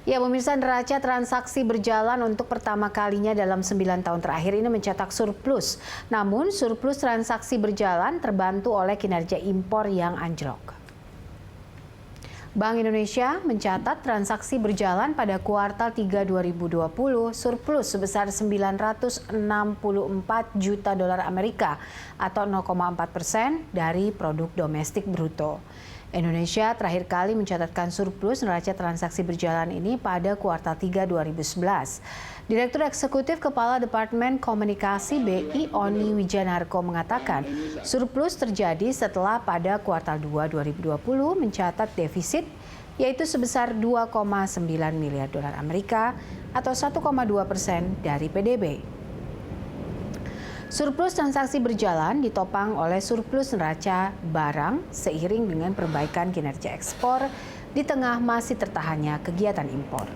Ya, pemirsa, neraca transaksi berjalan untuk pertama kalinya dalam 9 tahun terakhir ini mencetak surplus. Namun, surplus transaksi berjalan terbantu oleh kinerja impor yang anjlok. Bank Indonesia mencatat transaksi berjalan pada kuartal 3 2020 surplus sebesar 964 juta dolar Amerika atau 0,4% dari produk domestik bruto. Indonesia terakhir kali mencatatkan surplus neraca transaksi berjalan ini pada kuartal 3 2011. Direktur Eksekutif Kepala Departemen Komunikasi BI Oni Wijanarko mengatakan surplus terjadi setelah pada kuartal 2 2020 mencatat defisit yaitu sebesar 2,9 miliar dolar Amerika atau 1,2% dari PDB. Surplus transaksi berjalan ditopang oleh surplus neraca barang seiring dengan perbaikan kinerja ekspor di tengah masih tertahannya kegiatan impor.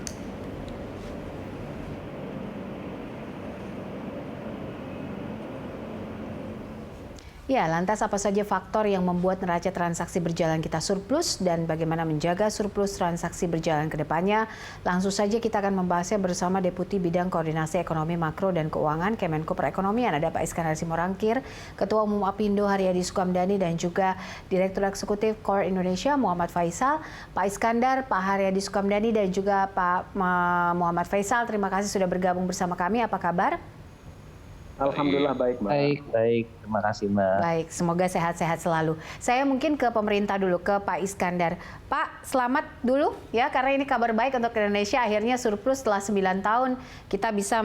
Ya, lantas apa saja faktor yang membuat neraca transaksi berjalan kita surplus dan bagaimana menjaga surplus transaksi berjalan ke depannya? Langsung saja kita akan membahasnya bersama Deputi Bidang Koordinasi Ekonomi Makro dan Keuangan Kemenko Perekonomian. Ada Pak Iskandar Simorangkir, Ketua Umum Apindo Haryadi Sukamdhani dan juga Direktur Eksekutif Core Indonesia Muhammad Faisal. Pak Iskandar, Pak Haryadi Sukamdhani dan juga Pak Muhammad Faisal, terima kasih sudah bergabung bersama kami. Apa kabar? Alhamdulillah baik, Mbak. Baik. Terima kasih, Mbak. Baik, semoga sehat-sehat selalu. Saya mungkin ke pemerintah dulu, ke Pak Iskandar. Pak, selamat dulu ya, karena ini kabar baik untuk Indonesia. Akhirnya surplus setelah 9 tahun kita bisa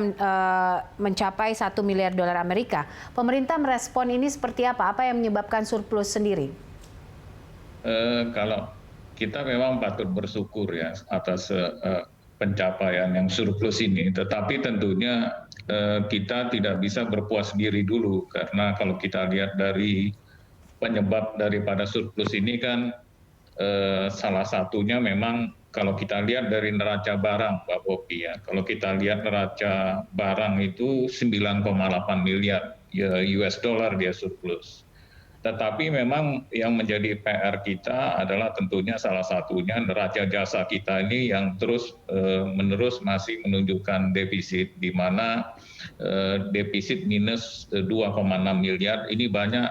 mencapai 1 miliar dolar Amerika. Pemerintah merespon ini seperti apa? Apa yang menyebabkan surplus sendiri? Kalau kita memang patut bersyukur ya atas pencapaian yang surplus ini, tetapi tentunya kita tidak bisa berpuas diri dulu, karena kalau kita lihat dari penyebab daripada surplus ini kan salah satunya memang kalau kita lihat dari neraca barang, Pak Popi ya. Kalau kita lihat neraca barang itu 9,8 miliar US dollar dia surplus. Tetapi memang yang menjadi PR kita adalah tentunya salah satunya neraca jasa kita ini yang terus menerus masih menunjukkan defisit, di mana defisit minus 2,6 miliar ini banyak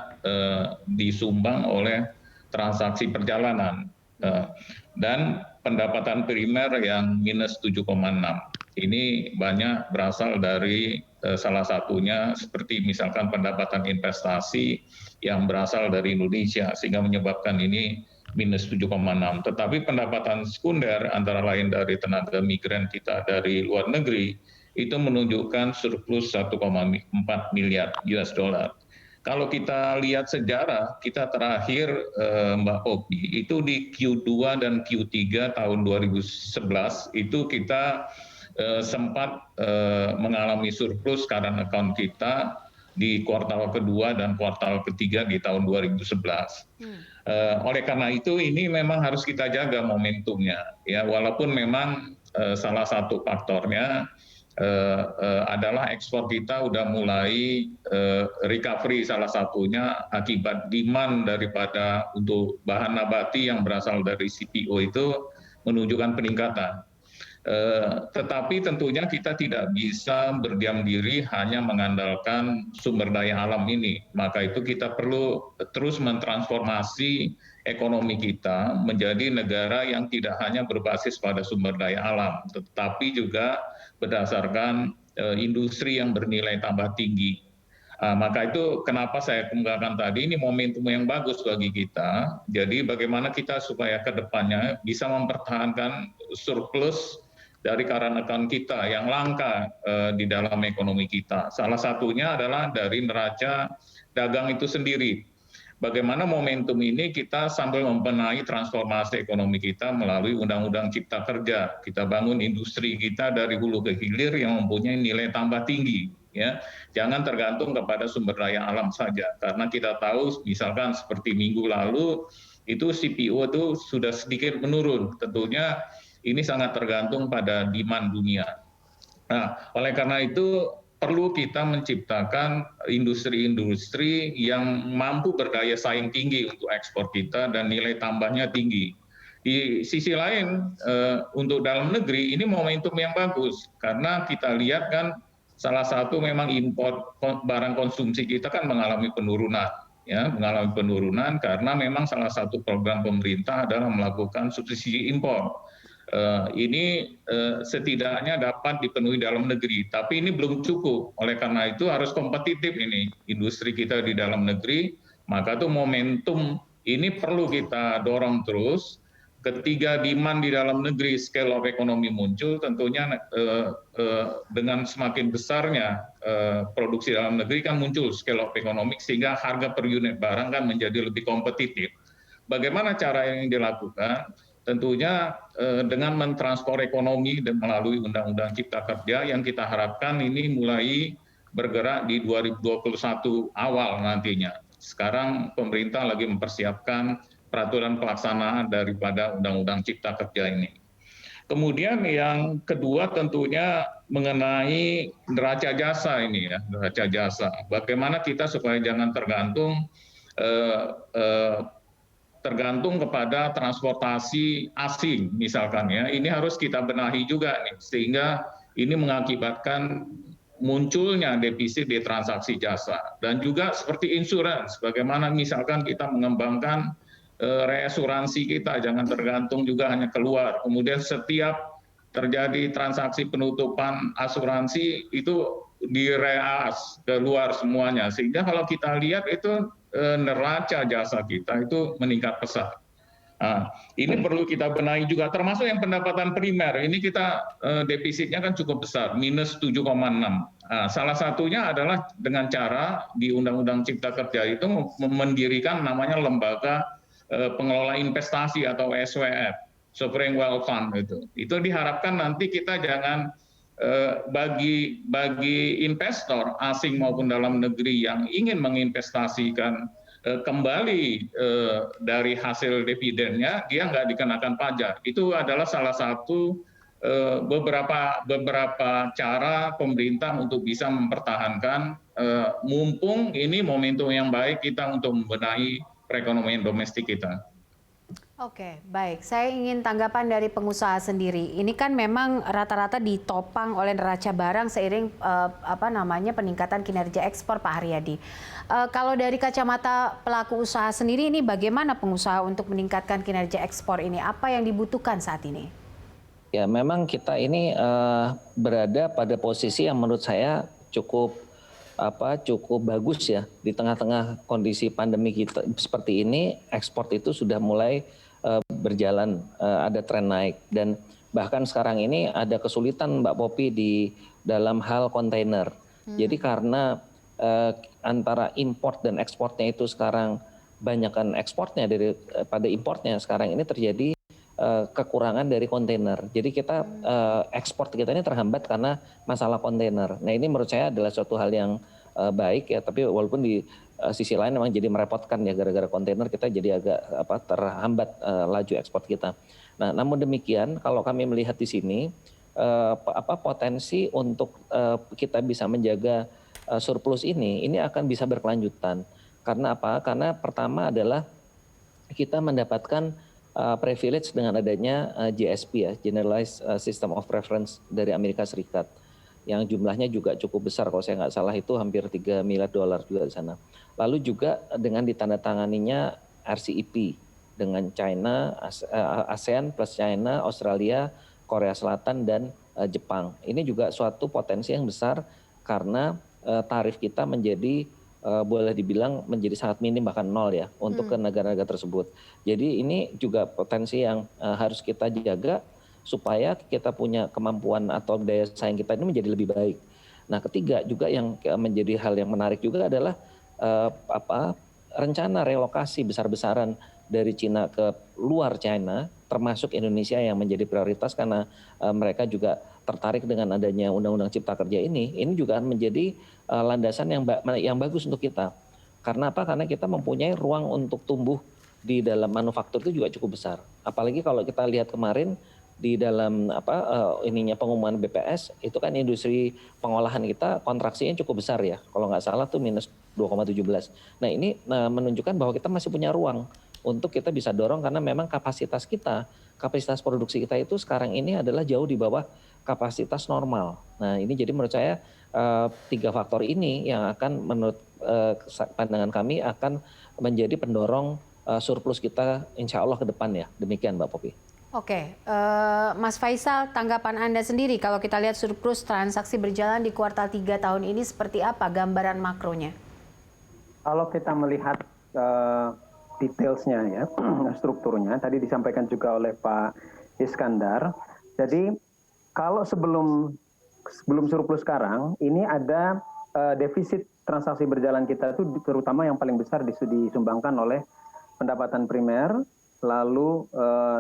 disumbang oleh transaksi perjalanan dan pendapatan primer yang minus 7,6. Ini banyak berasal dari salah satunya seperti misalkan pendapatan investasi yang berasal dari Indonesia sehingga menyebabkan ini minus 7,6. Tetapi pendapatan sekunder antara lain dari tenaga migran kita dari luar negeri itu menunjukkan surplus 1,4 miliar US dollar. Kalau kita lihat sejarah, kita terakhir Mbak Popi itu di Q2 dan Q3 tahun 2011 itu kita sempat mengalami surplus current account kita di kuartal kedua dan kuartal ketiga di tahun 2011. Oleh karena itu ini memang harus kita jaga momentumnya ya, walaupun memang salah satu faktornya adalah ekspor kita udah mulai recovery, salah satunya akibat demand daripada untuk bahan nabati yang berasal dari CPO itu menunjukkan peningkatan. Tetapi tentunya kita tidak bisa berdiam diri hanya mengandalkan sumber daya alam ini. Maka itu kita perlu terus mentransformasi ekonomi kita menjadi negara yang tidak hanya berbasis pada sumber daya alam, tetapi juga berdasarkan industri yang bernilai tambah tinggi. Maka itu kenapa saya kemukakan tadi, ini momentum yang bagus bagi kita. Jadi bagaimana kita supaya ke depannya bisa mempertahankan surplus dari current account kita yang langka di dalam ekonomi kita. Salah satunya adalah dari neraca dagang itu sendiri. Bagaimana momentum ini kita sambil membenahi transformasi ekonomi kita melalui Undang-Undang Cipta Kerja. Kita bangun industri kita dari hulu ke hilir yang mempunyai nilai tambah tinggi. Ya, jangan tergantung kepada sumber daya alam saja, karena kita tahu misalkan seperti minggu lalu itu CPO itu sudah sedikit menurun. Tentunya ini sangat tergantung pada demand dunia. Nah, oleh karena itu perlu kita menciptakan industri-industri yang mampu berdaya saing tinggi untuk ekspor kita dan nilai tambahnya tinggi. Di sisi lain untuk dalam negeri ini momentum yang bagus karena kita lihat kan salah satu memang impor barang konsumsi kita kan mengalami penurunan, ya, mengalami penurunan karena memang salah satu program pemerintah adalah melakukan subsidi impor. Ini setidaknya dapat dipenuhi dalam negeri, tapi ini belum cukup. Oleh karena itu harus kompetitif ini industri kita di dalam negeri, maka tuh momentum ini perlu kita dorong terus. Ketika demand di dalam negeri, scale of ekonomi muncul, tentunya dengan semakin besarnya produksi dalam negeri kan muncul scale of ekonomi sehingga harga per unit barang kan menjadi lebih kompetitif. Bagaimana cara yang dilakukan? Tentunya dengan mentransfor ekonomi dan melalui Undang-Undang Cipta Kerja yang kita harapkan ini mulai bergerak di 2021 awal nantinya. Sekarang pemerintah lagi mempersiapkan peraturan pelaksanaan daripada Undang-Undang Cipta Kerja ini. Kemudian yang kedua tentunya mengenai neraca jasa ini ya, neraca jasa. Bagaimana kita supaya jangan tergantung kepada transportasi asing misalkan ya. Ini harus kita benahi juga nih, sehingga ini mengakibatkan munculnya defisit di transaksi jasa. Dan juga seperti insurans, bagaimana misalkan kita mengembangkan reasuransi kita, jangan tergantung juga hanya keluar. Kemudian setiap terjadi transaksi penutupan asuransi itu direas keluar semuanya. Sehingga kalau kita lihat itu neraca jasa kita itu meningkat pesat. Nah, ini perlu kita benahi juga, termasuk yang pendapatan primer. Ini kita defisitnya kan cukup besar, minus 7,6. Nah, salah satunya adalah dengan cara di Undang-Undang Cipta Kerja itu mendirikan namanya lembaga pengelola investasi atau SWF, Sovereign Wealth Fund itu. Itu diharapkan nanti kita jangan bagi investor asing maupun dalam negeri yang ingin menginvestasikan kembali dari hasil dividennya, dia nggak dikenakan pajak. Itu adalah salah satu beberapa cara pemerintah untuk bisa mempertahankan mumpung ini momentum yang baik kita untuk membenahi perekonomian domestik kita. Oke, baik. Saya ingin tanggapan dari pengusaha sendiri. Ini kan memang rata-rata ditopang oleh neraca barang seiring peningkatan kinerja ekspor, Pak Haryadi. Kalau dari kacamata pelaku usaha sendiri, ini bagaimana pengusaha untuk meningkatkan kinerja ekspor ini? Apa yang dibutuhkan saat ini? Ya, memang kita ini berada pada posisi yang menurut saya cukup bagus ya. Di tengah-tengah kondisi pandemi kita seperti ini, ekspor itu sudah mulai berjalan, ada tren naik, dan bahkan sekarang ini ada kesulitan Mbak Popi di dalam hal kontainer. Jadi karena antara import dan ekspornya itu sekarang banyakkan ekspornya daripada importnya, sekarang ini terjadi kekurangan dari kontainer. Jadi kita ekspor kita ini terhambat karena masalah kontainer. Nah, ini menurut saya adalah suatu hal yang baik ya, tapi walaupun di sisi lain memang jadi merepotkan ya, gara-gara kontainer kita jadi agak terhambat laju ekspor kita. Nah, namun demikian kalau kami melihat di sini potensi untuk kita bisa menjaga surplus ini akan bisa berkelanjutan. Karena apa? Karena pertama adalah kita mendapatkan privilege dengan adanya GSP ya, Generalized System of Preference dari Amerika Serikat, yang jumlahnya juga cukup besar, kalau saya nggak salah itu hampir $3 miliar juga di sana. Lalu juga dengan ditandatanganinya RCEP dengan China, ASEAN plus China, Australia, Korea Selatan, dan Jepang. Ini juga suatu potensi yang besar karena tarif kita menjadi boleh dibilang menjadi sangat minim, bahkan nol ya untuk ke negara-negara tersebut. Jadi ini juga potensi yang harus kita jaga supaya kita punya kemampuan atau daya saing kita ini menjadi lebih baik. Nah, ketiga juga yang menjadi hal yang menarik juga adalah rencana relokasi besar-besaran dari Cina ke luar China, termasuk Indonesia yang menjadi prioritas karena mereka juga tertarik dengan adanya Undang-Undang Cipta Kerja ini juga akan menjadi landasan yang bagus untuk kita. Karena apa? Karena kita mempunyai ruang untuk tumbuh di dalam manufaktur itu juga cukup besar. Apalagi kalau kita lihat kemarin di dalam pengumuman BPS itu kan industri pengolahan kita kontraksinya cukup besar ya. Kalau nggak salah tuh minus 2,17. Nah, ini menunjukkan bahwa kita masih punya ruang untuk kita bisa dorong karena memang kapasitas produksi kita itu sekarang ini adalah jauh di bawah kapasitas normal. Nah ini jadi menurut saya 3 faktor ini yang akan menurut pandangan kami akan menjadi pendorong surplus kita insya Allah ke depan ya. Demikian Mbak Popi. Oke, Mas Faisal, tanggapan Anda sendiri kalau kita lihat surplus transaksi berjalan di kuartal 3 tahun ini seperti apa gambaran makronya? Kalau kita melihat detailsnya ya, strukturnya, tadi disampaikan juga oleh Pak Iskandar. Jadi kalau sebelum surplus sekarang, ini ada defisit transaksi berjalan kita itu terutama yang paling besar disumbangkan oleh pendapatan primer, lalu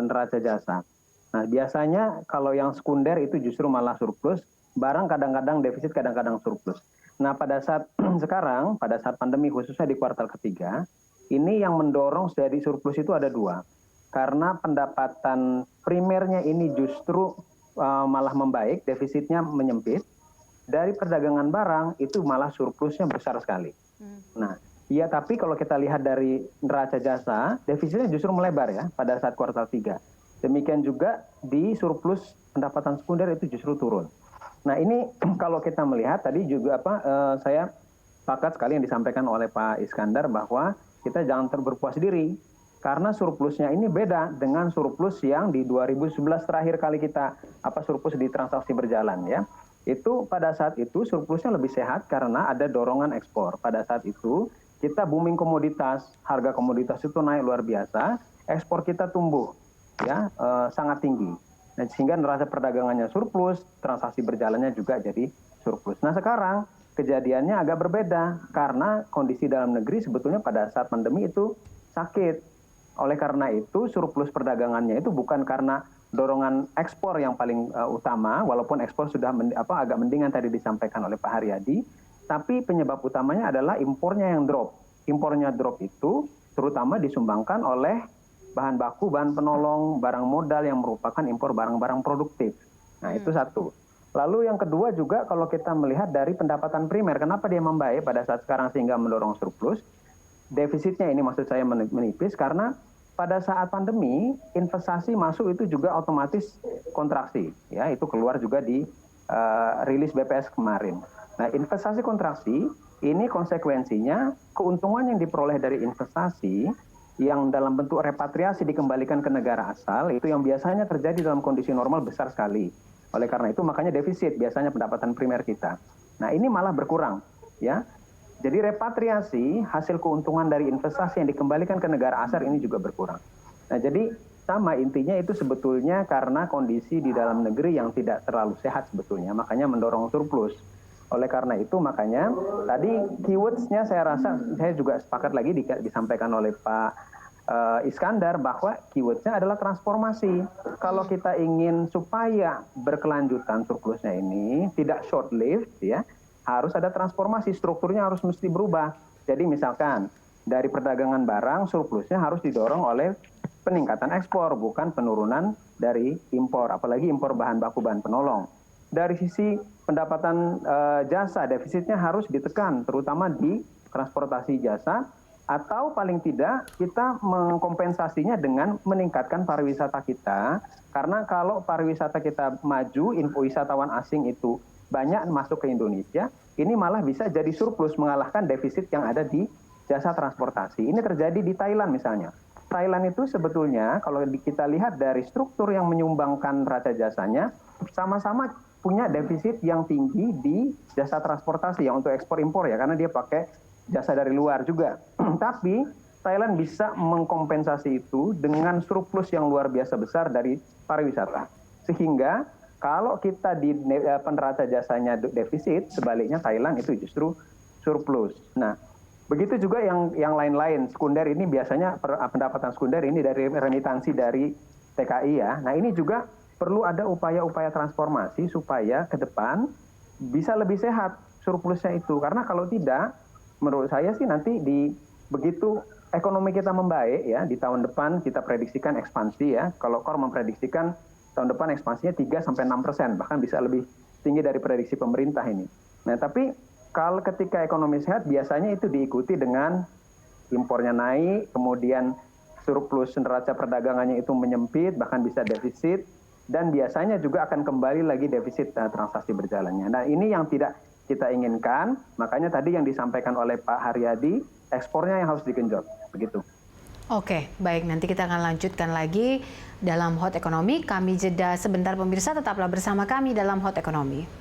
neraca jasa. Nah biasanya kalau yang sekunder itu justru malah surplus, barang kadang-kadang defisit, kadang-kadang surplus. Nah pada saat sekarang, pada saat pandemi khususnya di kuartal ketiga, ini yang mendorong dari surplus itu ada 2. Karena pendapatan primernya ini justru malah membaik, defisitnya menyempit. Dari perdagangan barang itu malah surplusnya besar sekali. Nah, iya tapi kalau kita lihat dari neraca jasa, defisitnya justru melebar ya pada saat kuartal 3. Demikian juga di surplus pendapatan sekunder itu justru turun. Nah ini kalau kita melihat tadi juga saya sepakat sekali yang disampaikan oleh Pak Iskandar bahwa kita jangan berpuas diri karena surplusnya ini beda dengan surplus yang di 2011 terakhir kali kita surplus di transaksi berjalan ya. Itu pada saat itu surplusnya lebih sehat karena ada dorongan ekspor. Pada saat itu kita booming komoditas, harga komoditas itu naik luar biasa, ekspor kita tumbuh ya sangat tinggi. Nah, sehingga neraca perdagangannya surplus, transaksi berjalannya juga jadi surplus. Nah sekarang kejadiannya agak berbeda karena kondisi dalam negeri sebetulnya pada saat pandemi itu sakit. Oleh karena itu surplus perdagangannya itu bukan karena dorongan ekspor yang paling utama, walaupun ekspor sudah agak mendingan tadi disampaikan oleh Pak Haryadi, tapi penyebab utamanya adalah impornya yang drop. Impornya drop itu terutama disumbangkan oleh bahan baku, bahan penolong, barang modal yang merupakan impor barang-barang produktif. Nah itu satu. Lalu yang kedua juga kalau kita melihat dari pendapatan primer, kenapa dia membaik pada saat sekarang sehingga mendorong surplus? Defisitnya ini maksud saya menipis karena pada saat pandemi investasi masuk itu juga otomatis kontraksi, ya itu keluar juga di rilis BPS kemarin. Nah investasi kontraksi ini konsekuensinya keuntungan yang diperoleh dari investasi yang dalam bentuk repatriasi dikembalikan ke negara asal itu yang biasanya terjadi dalam kondisi normal besar sekali. Oleh karena itu makanya defisit biasanya pendapatan primer kita. Nah ini malah berkurang ya. Jadi repatriasi hasil keuntungan dari investasi yang dikembalikan ke negara asal ini juga berkurang. Nah jadi sama intinya itu sebetulnya karena kondisi di dalam negeri yang tidak terlalu sehat sebetulnya. Makanya mendorong surplus. Oleh karena itu makanya tadi keywords-nya saya rasa saya juga sepakat lagi disampaikan oleh Pak Iskandar bahwa keyword-nya adalah transformasi. Kalau kita ingin supaya berkelanjutan surplusnya ini tidak short lived ya, harus ada transformasi, strukturnya harus mesti berubah. Jadi misalkan dari perdagangan barang surplusnya harus didorong oleh peningkatan ekspor bukan penurunan dari impor, apalagi impor bahan baku bahan penolong. Dari sisi pendapatan jasa defisitnya harus ditekan terutama di transportasi jasa. Atau paling tidak kita mengkompensasinya dengan meningkatkan pariwisata kita. Karena kalau pariwisata kita maju, info wisatawan asing itu banyak masuk ke Indonesia, ini malah bisa jadi surplus mengalahkan defisit yang ada di jasa transportasi. Ini terjadi di Thailand misalnya. Thailand itu sebetulnya kalau kita lihat dari struktur yang menyumbangkan neraca jasanya, sama-sama punya defisit yang tinggi di jasa transportasi yang untuk ekspor impor ya, karena dia pakai jasa dari luar juga. Tapi Thailand bisa mengkompensasi itu dengan surplus yang luar biasa besar dari pariwisata. Sehingga kalau kita di neraca jasanya defisit, sebaliknya Thailand itu justru surplus. Nah, begitu juga yang lain-lain. Sekunder ini biasanya pendapatan sekunder ini dari remitansi dari TKI ya. Nah, ini juga perlu ada upaya-upaya transformasi supaya ke depan bisa lebih sehat surplusnya itu. Karena kalau tidak, menurut saya sih nanti begitu ekonomi kita membaik ya di tahun depan kita prediksikan ekspansi ya. Kalau KOR memprediksikan tahun depan ekspansinya 3-6%, bahkan bisa lebih tinggi dari prediksi pemerintah ini. Nah, tapi kalau ketika ekonomi sehat biasanya itu diikuti dengan impornya naik, kemudian surplus neraca perdagangannya itu menyempit, bahkan bisa defisit, dan biasanya juga akan kembali lagi defisit transaksi berjalannya. Nah, ini yang tidak kita inginkan, makanya tadi yang disampaikan oleh Pak Haryadi, ekspornya yang harus digenjot, begitu. Oke, baik. Nanti kita akan lanjutkan lagi dalam Hot Economy. Kami jeda sebentar pemirsa, tetaplah bersama kami dalam Hot Economy.